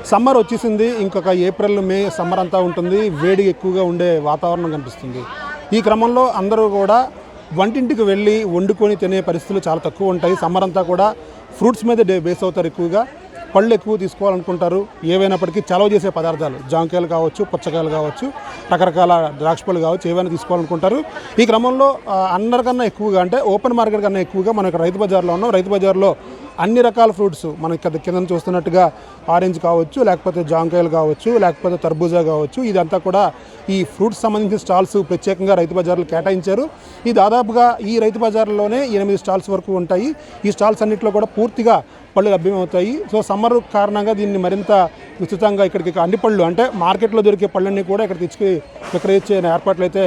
Summer వచ్చేసింది. ఇంకొక April May summer అంతా ఉంటుంది. వేడి ఎక్కువగా ఉండే వాతావరణం కనిపిస్తుంది. ఈ క్రమంలో అందరూ కూడా వంటింటికి వెళ్ళి వండుకొని తినే పరిస్థితులు చాలా తక్కువ ఉంటాయి. సమ్మర్ అంతా కూడా ఫ్రూట్స్ మీద బేస్ అవుతారు. ఎక్కువగా పళ్ళు ఎక్కువ తీసుకోవాలనుకుంటారు. ఏవైనప్పటికీ చలవ చేసే పదార్థాలు జాంకాయలు కావచ్చు, పుచ్చకాయలు కావచ్చు, రకరకాల ద్రాక్ష పళ్ళు కావచ్చు, ఏవైనా తీసుకోవాలనుకుంటారు. ఈ క్రమంలో అందరికన్నా ఎక్కువగా అంటే ఓపెన్ మార్కెట్ కన్నా ఎక్కువగా మనకు రైతు బజార్లో ఉన్నాం. రైతు బజార్లో అన్ని రకాల ఫ్రూట్స్ మనకి కింద చూస్తున్నట్టుగా ఆరెంజ్ కావచ్చు, లేకపోతే జాంకాయలు కావచ్చు, లేకపోతే తర్బూజా కావచ్చు, ఇదంతా కూడా ఈ ఫ్రూట్స్ సంబంధించిన స్టాల్స్ ప్రత్యేకంగా రైతు బజార్లు కేటాయించారు. ఈ దాదాపుగా ఈ రైతు బజార్లోనే 8 స్టాల్స్ వరకు ఉంటాయి. ఈ స్టాల్స్ అన్నింటిలో కూడా పూర్తిగా పళ్ళు లభ్యమవుతాయి. సో సమ్మర్ కారణంగా దీన్ని మరింత విస్తృతంగా ఇక్కడికి అన్ని పళ్ళు అంటే మార్కెట్లో దొరికే పళ్ళన్నీ కూడా ఇక్కడ తెచ్చి విక్రయించే ఏర్పాట్లు అయితే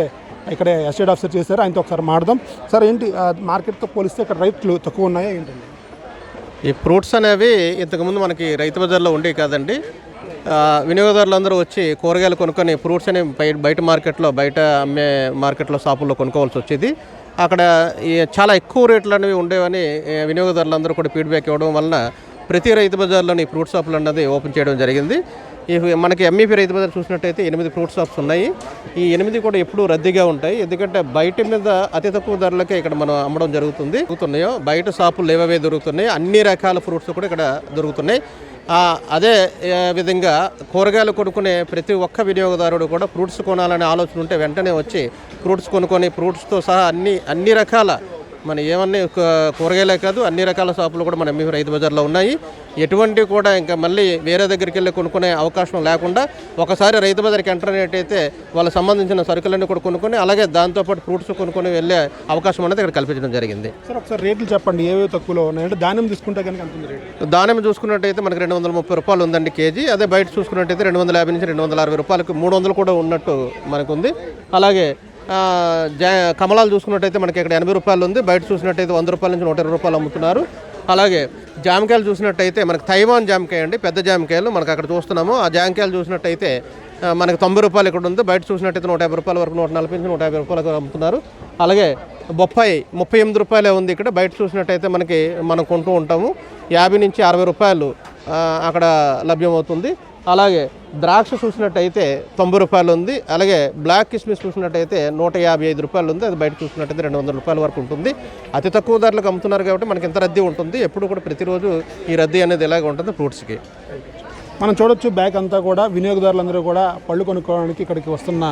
ఇక్కడ ఎస్టేట్ ఆఫీసర్ చేశారు. ఆయనతో ఒకసారి మాట్లాడదాం. సార్, ఏంటి మార్కెట్తో పోలిస్తే ఇక్కడ రేట్లు తక్కువ ఉన్నాయా ఏంటండి? ఈ ఫ్రూట్స్ అనేవి ఇంతకుముందు మనకి రైతు బజార్లో ఉండేవి కాదండి. వినియోగదారులందరూ వచ్చి కూరగాయలు కొనుక్కొని ఫ్రూట్స్ అనేవి బయట మార్కెట్లో బయట అమ్మే మార్కెట్లో షాపుల్లో కొనుక్కోవాల్సి వచ్చేది. అక్కడ చాలా ఎక్కువ రేట్లు అనేవి ఉండేవని వినియోగదారులందరూ కూడా ఫీడ్బ్యాక్ ఇవ్వడం వలన ప్రతి రైతు బజార్లోని ఫ్రూట్ షాపులు అన్నది ఓపెన్ చేయడం జరిగింది. మనకి ఎంఈపీ రైతు బజార్ చూసినట్టయితే 8 ఫ్రూట్ షాప్స్ ఉన్నాయి. ఈ 8 కూడా ఎప్పుడూ రద్దీగా ఉంటాయి. ఎందుకంటే బయట మీద అతి తక్కువ ధరలకే ఇక్కడ మనం అమ్మడం దొరుకుతున్నాయో బయట షాపులు ఏవే దొరుకుతున్నాయి, అన్ని రకాల ఫ్రూట్స్ కూడా ఇక్కడ దొరుకుతున్నాయి. అదే విధంగా కూరగాయలు కొనుక్కునే ప్రతి ఒక్క వినియోగదారుడు కూడా ఫ్రూట్స్ కొనాలనే ఆలోచన ఉంటే వెంటనే వచ్చి ఫ్రూట్స్ కొనుక్కొని ఫ్రూట్స్తో సహా అన్ని రకాల మన ఏమన్నీ కూరగాయలే కాదు అన్ని రకాల షాపులు కూడా మన ఎంఈపీ రైతు బజార్లో ఉన్నాయి. ఎటువంటి కూడా ఇంకా మళ్ళీ వేరే దగ్గరికి వెళ్ళి కొనుక్కునే అవకాశం లేకుండా ఒకసారి రైతు బజార్కి ఎంటర్ అయినట్టయితే వాళ్ళకి సంబంధించిన సరుకులన్నీ కూడా కొనుక్కొని అలాగే దాంతోపాటు ఫ్రూట్స్ కొనుక్కొని వెళ్ళే అవకాశం అనేది ఇక్కడ కల్పించడం జరిగింది. సార్, ఒకసారి రేట్లు చెప్పండి, ఏవే తక్కువలో ఉన్నాయంటే దానిమ్మ తీసుకుంటే కనుక అంత రేటు? దానిమ్మ చూసుకున్నట్టయితే మనకి 230 రూపాయలు ఉందండి కేజీ. అదే బయట చూసుకున్నట్టయితే 250 నుంచి 260 రూపాయలకు 300 కూడా ఉన్నట్టు మనకు ఉంది. అలాగే కమలాలు చూసుకున్నట్టయితే మనకి ఇక్కడ 80 రూపాయలు ఉంది. బయట చూసినట్టయితే 100 రూపాయల నుంచి 120 రూపాయలు అమ్ముతున్నారు. అలాగే జామకాయలు చూసినట్టయితే మనకి తైవాన్ జామకాయ అండి, పెద్ద జామకాయలు మనకు అక్కడ చూస్తున్నాము. ఆ జామకాయలు చూసినట్టయితే మనకి 90 రూపాయలు ఇక్కడ ఉంది. బయట చూసినట్టయితే 150 రూపాయల వరకు 140 నుంచి 150 రూపాయలకు అమ్ముతున్నారు. అలాగే బొప్పాయి 38 రూపాయలే ఉంది ఇక్కడ. బయట చూసినట్టయితే మనం కొంటూ ఉంటాము 50 నుంచి 60 రూపాయలు అక్కడ లభ్యమవుతుంది. అలాగే ద్రాక్ష చూసినట్టయితే 90 రూపాయలు ఉంది. అలాగే బ్లాక్ కిస్మిస్ చూసినట్టయితే 155 రూపాయలు ఉంది. అది బయట చూసినట్టయితే 200 రూపాయల వరకు ఉంటుంది. అతి తక్కువ ధరలకు అమ్ముతున్నారు కాబట్టి మనకి ఎంత రద్దీ ఉంటుంది. ఎప్పుడు కూడా ప్రతిరోజు ఈ రద్దీ అనేది ఇలాగే ఉంటుంది ఫ్రూట్స్కి. మనం చూడొచ్చు బ్యాగ్ అంతా కూడా వినియోగదారులందరూ కూడా పళ్ళు కొనుక్కోవడానికి ఇక్కడికి వస్తున్న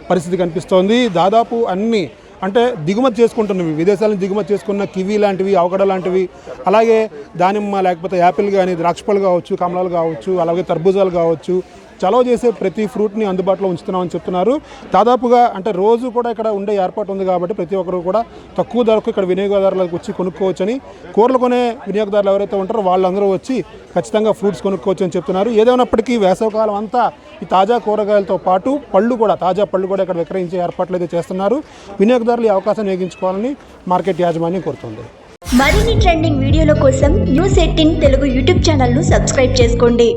పరిస్థితి కనిపిస్తోంది. దాదాపు అన్ని అంటే దిగుమతి చేసుకుంటున్నవి, విదేశాల నుంచి దిగుమతి చేసుకున్న కివీ లాంటివి, అవగడ లాంటివి, అలాగే దానిమ్మ లేకపోతే యాపిల్ కానీ, ద్రాక్ష పళ్ళు కావచ్చు, కమలాలు కావచ్చు, అలాగే తర్బూజాలు కావచ్చు, చలవ చేసే ప్రతి ఫ్రూట్ని అందుబాటులో ఉంచుతున్నామని చెప్తున్నారు. దాదాపుగా అంటే రోజు కూడా ఇక్కడ ఉండే ఏర్పాటు ఉంది కాబట్టి ప్రతి ఒక్కరు కూడా తక్కువ ధరకు ఇక్కడ వినియోగదారులకు వచ్చి కొనుక్కోవచ్చని, కూరలు కొనే వినియోగదారులు ఎవరైతే ఉంటారో వాళ్ళందరూ వచ్చి ఖచ్చితంగా ఫ్రూట్స్ కొనుక్కోవచ్చు అని చెప్తున్నారు. ఏదైనప్పటికీ వేసవకాలం అంతా ఈ తాజా కూరగాయలతో పాటు తాజా పళ్ళు కూడా ఇక్కడ విక్రయించే ఏర్పాట్లు అయితే చేస్తున్నారు. వినియోగదారులు ఈ అవకాశం వినియోగించుకోవాలని మార్కెట్ యాజమాన్యం కోరుతుంది. మరిన్ని ట్రెండింగ్ వీడియోల కోసం న్యూస్ 18 తెలుగు యూట్యూబ్ ఛానల్ను సబ్స్క్రైబ్ చేసుకోండి.